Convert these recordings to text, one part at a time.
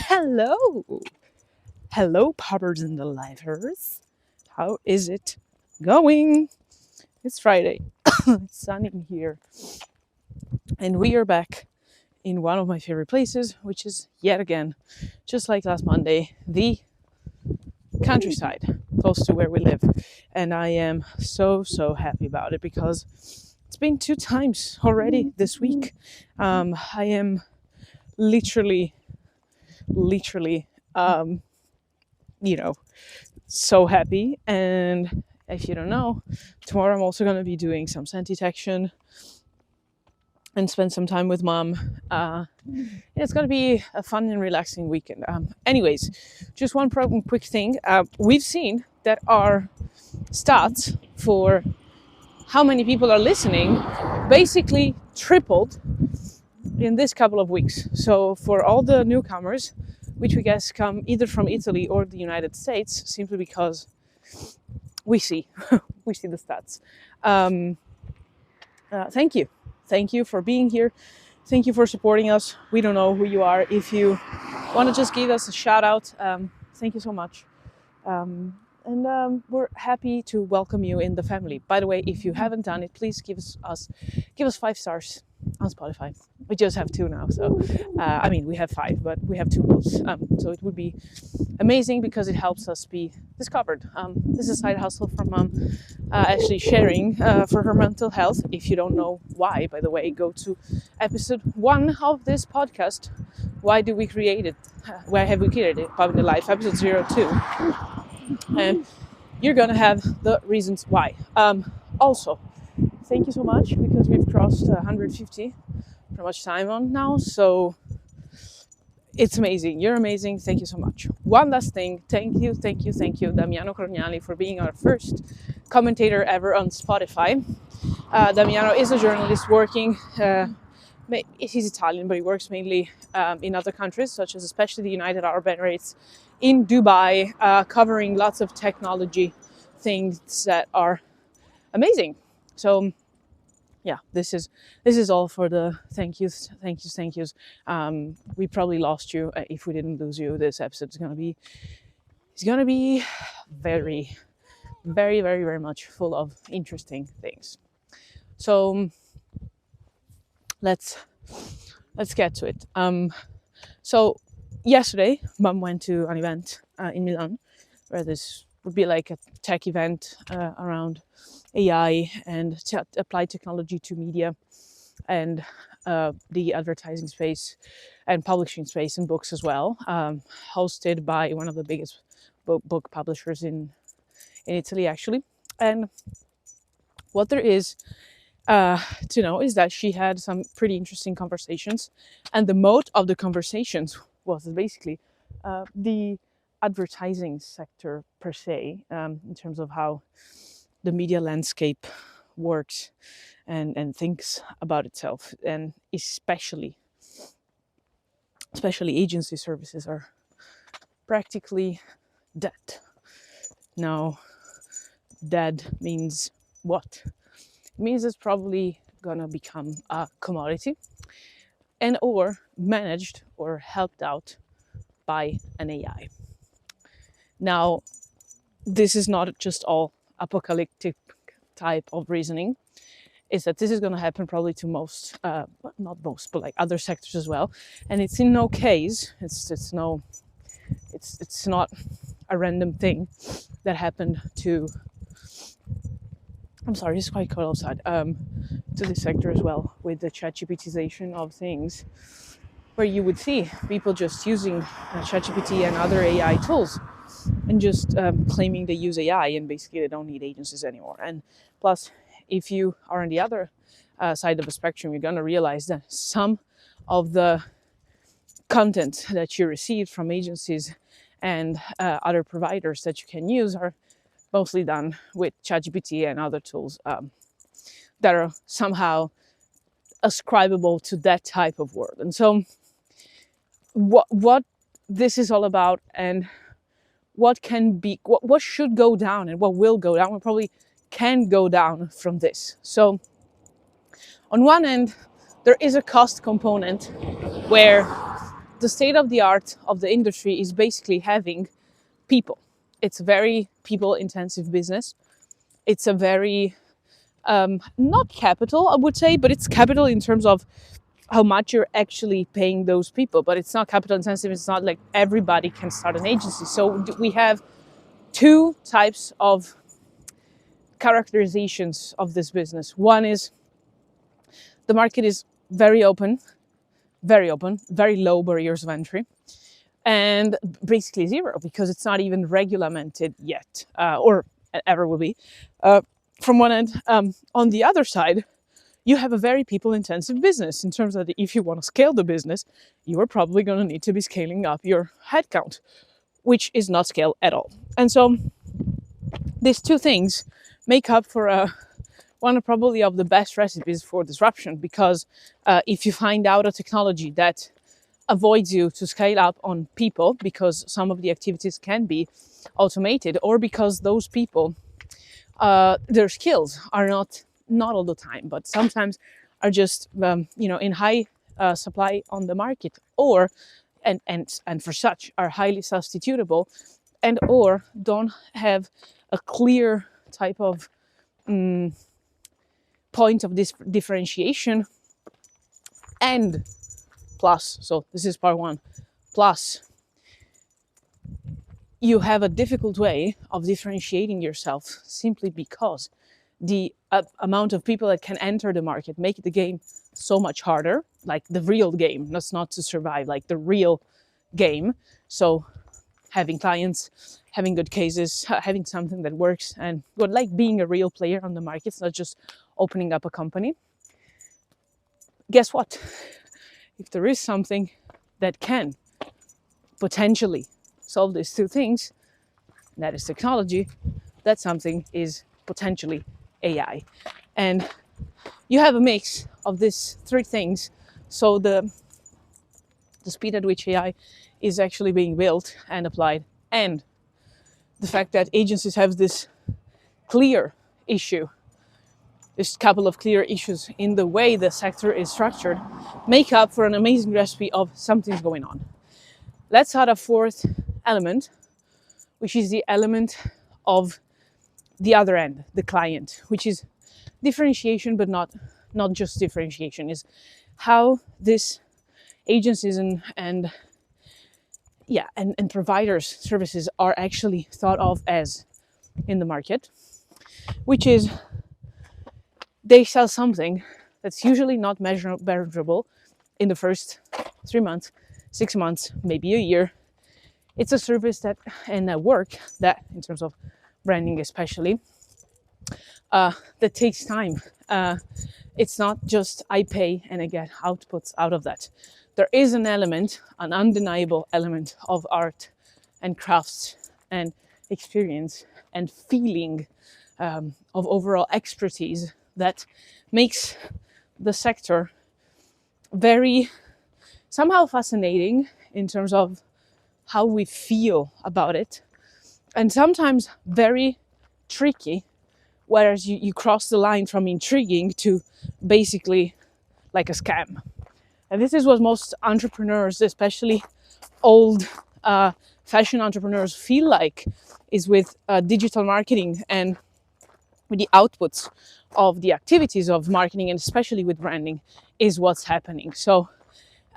Hello! Hello, poppers and the lifers. How is it going? It's Friday. It's sunny here. And we are back in one of my favorite places, which is yet again, just like last Monday, the countryside, close to where we live. And I am so happy about it because it's been 2 times already this week. I am literally, so happy. And if you don't know, tomorrow I'm also going to be doing some scent detection and spend some time with mom. It's going to be a fun and relaxing weekend. Anyways, just one quick thing. We've seen that our stats for how many people are listening basically tripled in this couple of weeks. So for all the newcomers, which we guess come either from Italy or the United States, simply because we see the stats. Thank you for being here. Thank you for supporting us. We don't know who you are. If you want to just give us a shout out, thank you so much. And we're happy to welcome you in the family. By the way, if you haven't done it, please give us 5 stars on Spotify. We just have 2 now, so we have 5, but we have 2 votes. So it would be amazing because it helps us be discovered. This is a side hustle from mom, actually sharing for her mental health. If you don't know why, by the way, go to episode 1 of this podcast. Why do we create it? Why have we created it? Pup In The Life, episode 02. And you're gonna have the reasons why. Also, thank you so much because we've crossed 150 pretty much time on now, so it's amazing. You're amazing. Thank you so much. One last thing. Thank you, Damiano Crognali, for being our first commentator ever on Spotify. Damiano is a journalist working. He's Italian, but he works mainly in other countries, such as especially the United Arab Emirates, in Dubai, covering lots of technology things that are amazing. So yeah, this is all for the thank yous. We probably lost you. If we didn't lose you, this episode is gonna be very, very, very, very much full of interesting things. So let's get to it. So yesterday, mom went to an event in Milan, where this would be like a tech event around AI and applied technology to media and the advertising space and publishing space and books as well, hosted by one of the biggest book publishers in Italy, actually. And what there is to know is that she had some pretty interesting conversations, and the mode of the conversations was basically the advertising sector per se, in terms of how the media landscape works and thinks about itself, and especially agency services are practically dead. Now, dead means what? It means it's probably gonna become a commodity and or managed or helped out by an AI. Now, this is not just all apocalyptic type of reasoning. Is that this is going to happen probably to most, not most, but like other sectors as well. And it's in no case, it's not a random thing that happened to. I'm sorry, it's quite cold outside. To this sector as well, with the ChatGPTization of things, where you would see people just using ChatGPT and other AI tools and just claiming they use AI, and basically they don't need agencies anymore. And plus, if you are on the other side of the spectrum, you're going to realize that some of the content that you receive from agencies and other providers that you can use are mostly done with ChatGPT and other tools that are somehow ascribable to that type of world. And so what this is all about, and what should go down and what will go down, what probably can go down from this. So on one end, there is a cost component where the state of the art of the industry is basically having people. It's a very people-intensive business. It's a very, not capital, I would say, but it's capital in terms of how much you're actually paying those people. But it's not capital intensive. It's not like everybody can start an agency. So we have two types of characterizations of this business. One is the market is very open, very low barriers of entry, and basically zero because it's not even regulated yet, or ever will be, from one end. On the other side, you have a very people-intensive business in terms of if you want to scale the business, you are probably going to need to be scaling up your headcount, which is not scale at all. And so these two things make up for one of probably of the best recipes for disruption, because if you find out a technology that avoids you to scale up on people because some of the activities can be automated, or because those people, their skills are not all the time, but sometimes are just in high supply on the market, or and for such are highly substitutable, and or don't have a clear type of point of this differentiation. And plus, so this is part one, plus you have a difficult way of differentiating yourself simply because the amount of people that can enter the market make the game so much harder, like the real game. That's not to survive, like the real game. So having clients, having good cases, having something that works, and like being a real player on the market. It's not just opening up a company. Guess what? If there is something that can potentially solve these two things, that is technology, that something is potentially AI. And you have a mix of these three things. So the speed at which AI is actually being built and applied, and the fact that agencies have this clear issue, this couple of clear issues in the way the sector is structured, make up for an amazing recipe of something's going on. Let's add a fourth element, which is the element of the other end, the client, which is differentiation, but not just differentiation, is how this agencies and providers services are actually thought of as in the market, which is they sell something that's usually not measurable in the first 3 months, 6 months, maybe a year. It's a service that and a work that, in terms of branding especially, that takes time. It's not just I pay and I get outputs out of that. There is an element, an undeniable element of art and crafts and experience and feeling, of overall expertise that makes the sector very somehow fascinating in terms of how we feel about it, and sometimes very tricky, whereas you cross the line from intriguing to basically like a scam. And this is what most entrepreneurs, especially old fashion entrepreneurs, feel like, is with digital marketing and with the outputs of the activities of marketing, and especially with branding, is what's happening. So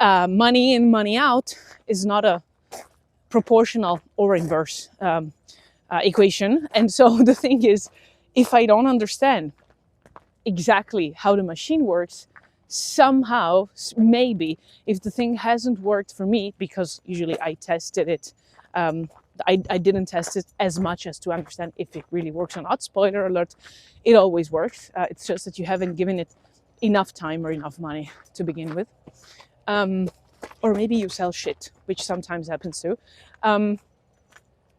money in, money out is not a proportional or inverse equation. And so the thing is, if I don't understand exactly how the machine works, somehow, maybe, if the thing hasn't worked for me, because usually I tested it, I didn't test it as much as to understand if it really works or not. Spoiler alert, it always works. It's just that you haven't given it enough time or enough money to begin with. Or maybe you sell shit, which sometimes happens too.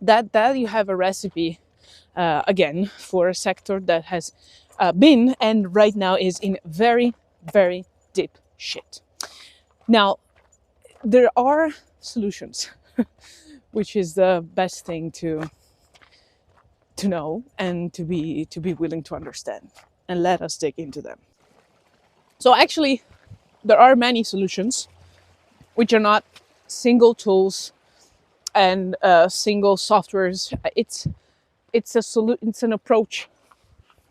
That you have a recipe, again, for a sector that has been and right now is in very, very deep shit. Now, there are solutions, which is the best thing to know and to be willing to understand. And let us dig into them. So actually, there are many solutions which are not single tools and single softwares. It's an approach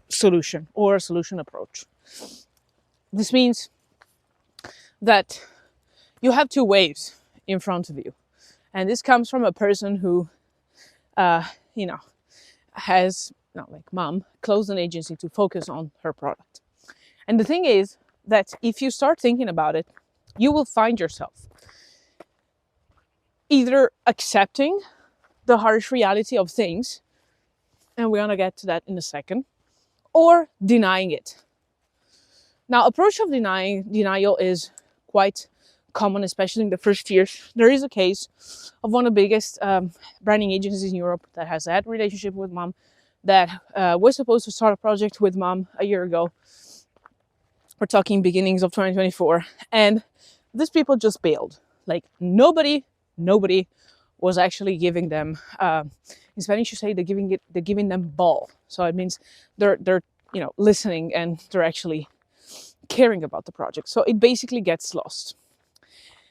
solution, or a solution approach. This means that you have two waves in front of you, and this comes from a person who has, not like mom, closed an agency to focus on her product. And the thing is that if you start thinking about it, you will find yourself either accepting the harsh reality of things, and we're going to get to that in a second, or denying it. Now, approach of denial is quite common, especially in the first years. There is a case of one of the biggest branding agencies in Europe that has had a relationship with mom, that was supposed to start a project with mom a year ago. We're talking beginnings of 2024. And these people just bailed. Like nobody was actually giving them, in Spanish you say they're giving them ball. So it means they're listening, and they're actually caring about the project. So it basically gets lost.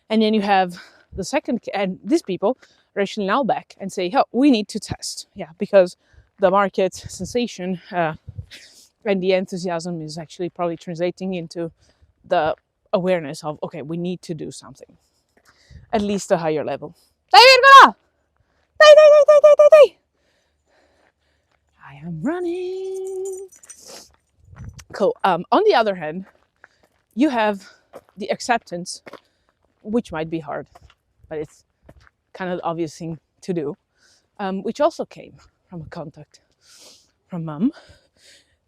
And then you have the second, and these people are actually now back and say, oh, we need to test. Yeah, because the market sensation and the enthusiasm is actually probably translating into the awareness of, okay, we need to do something. At least a higher level. Vergola! I am running. Cool. On the other hand, you have the acceptance, which might be hard, but it's kind of the obvious thing to do, which also came from a contact from mom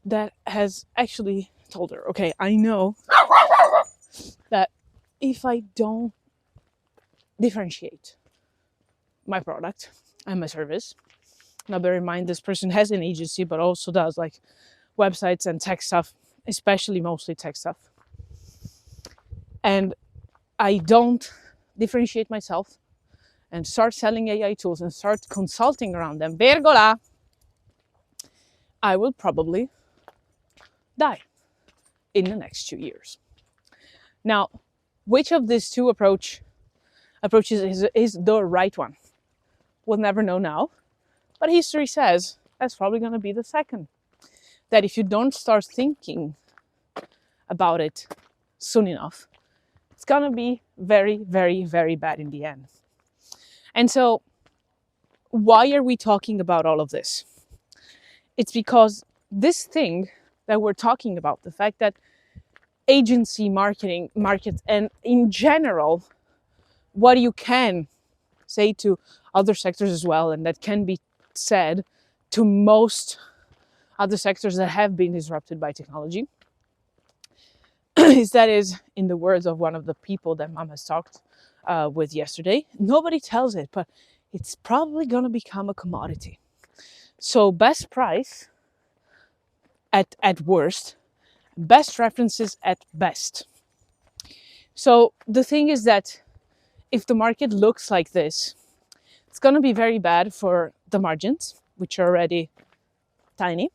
that has actually told her, okay, I know that if I don't differentiate my product and my service, now bear in mind this person has an agency but also does like websites and tech stuff, especially mostly tech stuff, and I don't differentiate myself and start selling AI tools and start consulting around them, Vergola, I will probably die in the next 2 years. Now, which of these two approaches is the right one? We'll never know now, but history says that's probably going to be the second. That if you don't start thinking about it soon enough, it's going to be very, very, very bad in the end. And so, why are we talking about all of this? It's because this thing that we're talking about, the fact that agency markets, and in general, what you can say to other sectors as well, and that can be said to most other sectors that have been disrupted by technology, is in the words of one of the people that mom has talked with yesterday, nobody tells it, but it's probably going to become a commodity. So best price at worst, best references at best. So the thing is that if the market looks like this, it's going to be very bad for the margins, which are already tiny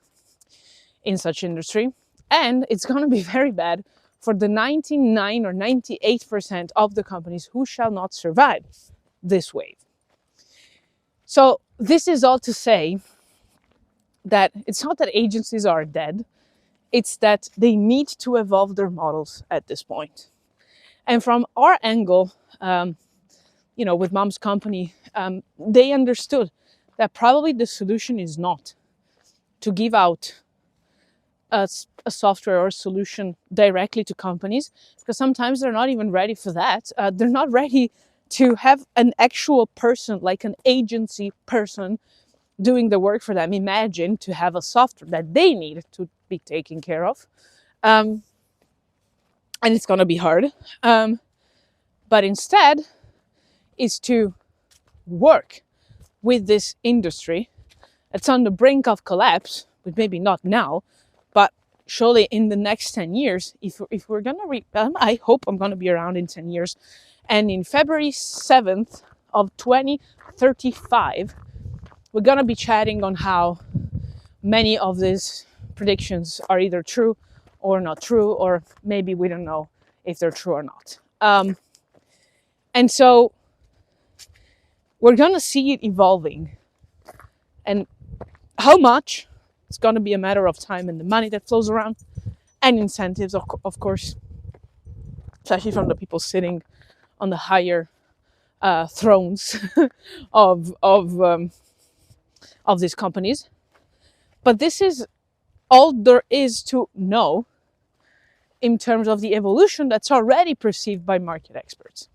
in such industry. And it's going to be very bad for the 99 or 98% of the companies who shall not survive this wave. So this is all to say that it's not that agencies are dead, it's that they need to evolve their models at this point. And from our angle, with mom's company, they understood that probably the solution is not to give out a software or solution directly to companies, because sometimes they're not even ready for that. They're not ready to have an actual person, like an agency person, doing the work for them. Imagine to have a software that they need to be taken care of. And it's going to be hard. But instead is to work with this industry. It's on the brink of collapse, but maybe not now, but surely in the next 10 years, if we're going to, I hope I'm going to be around in 10 years. And in February 7th of 2035, we're going to be chatting on how many of these predictions are either true or not true, or maybe we don't know if they're true or not. And so we're going to see it evolving. And how much? It's going to be a matter of time and the money that flows around and incentives, of course, especially from the people sitting on the higher thrones of these companies. But this is all there is to know in terms of the evolution that's already perceived by market experts.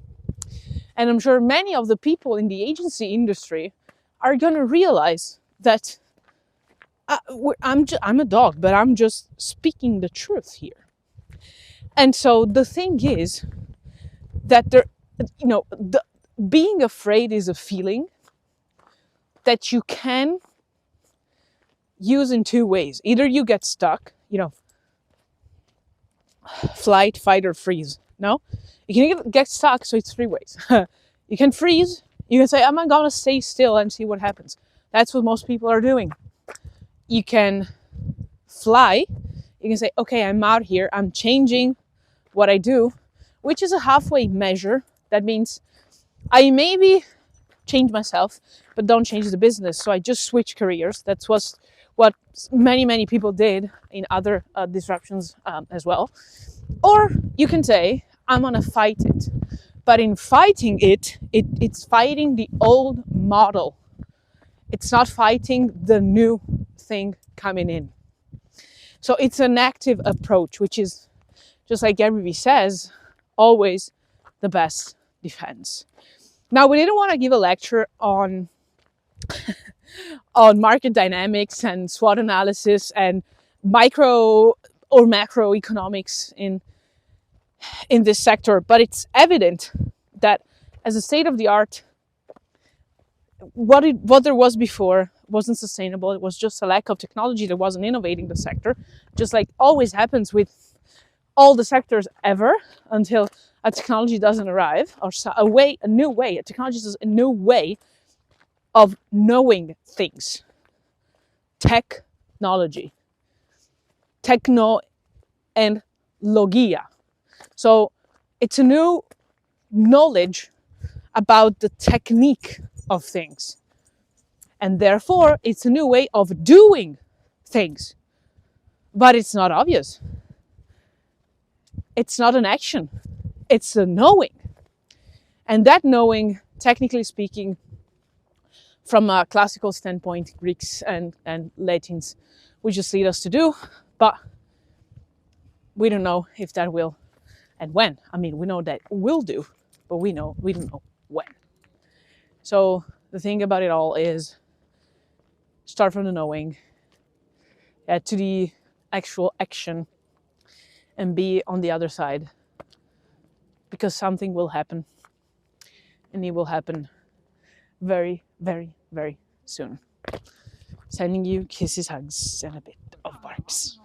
And I'm sure many of the people in the agency industry are going to realize that I'm a dog, but I'm just speaking the truth here. And so the thing is that being afraid is a feeling that you can use in two ways. Either you get stuck, flight, fight, or freeze. No, you can get stuck. So it's three ways. You can freeze. You can say, I'm going to stay still and see what happens. That's what most people are doing. You can fly. You can say, okay, I'm out here. I'm changing what I do, which is a halfway measure. That means I maybe change myself, but don't change the business. So I just switch careers. That's what many people did in other disruptions as well. Or you can say, I'm going to fight it. But in fighting it's fighting the old model. It's not fighting the new thing coming in. So it's an active approach, which is, just like Gary Vee says, always the best defense. Now, we didn't want to give a lecture on market dynamics and SWOT analysis and micro or macroeconomics in this sector, but it's evident that as a state of the art, what there was before wasn't sustainable. It was just a lack of technology that wasn't innovating the sector, just like always happens with all the sectors ever, until a technology doesn't arrive, or a new way. A technology is a new way of knowing things. Technology. Techno and logia. So it's a new knowledge about the technique of things. And therefore, it's a new way of doing things. But it's not obvious. It's not an action. It's a knowing. And that knowing, technically speaking, from a classical standpoint, Greeks and Latins would just lead us to do. But we don't know if that will and when. I mean, we know that will do, but we don't know when. So the thing about it all is start from the knowing, to the actual action, and be on the other side, because something will happen, and it will happen very, very, very soon. Sending you kisses, hugs, and a bit of barks.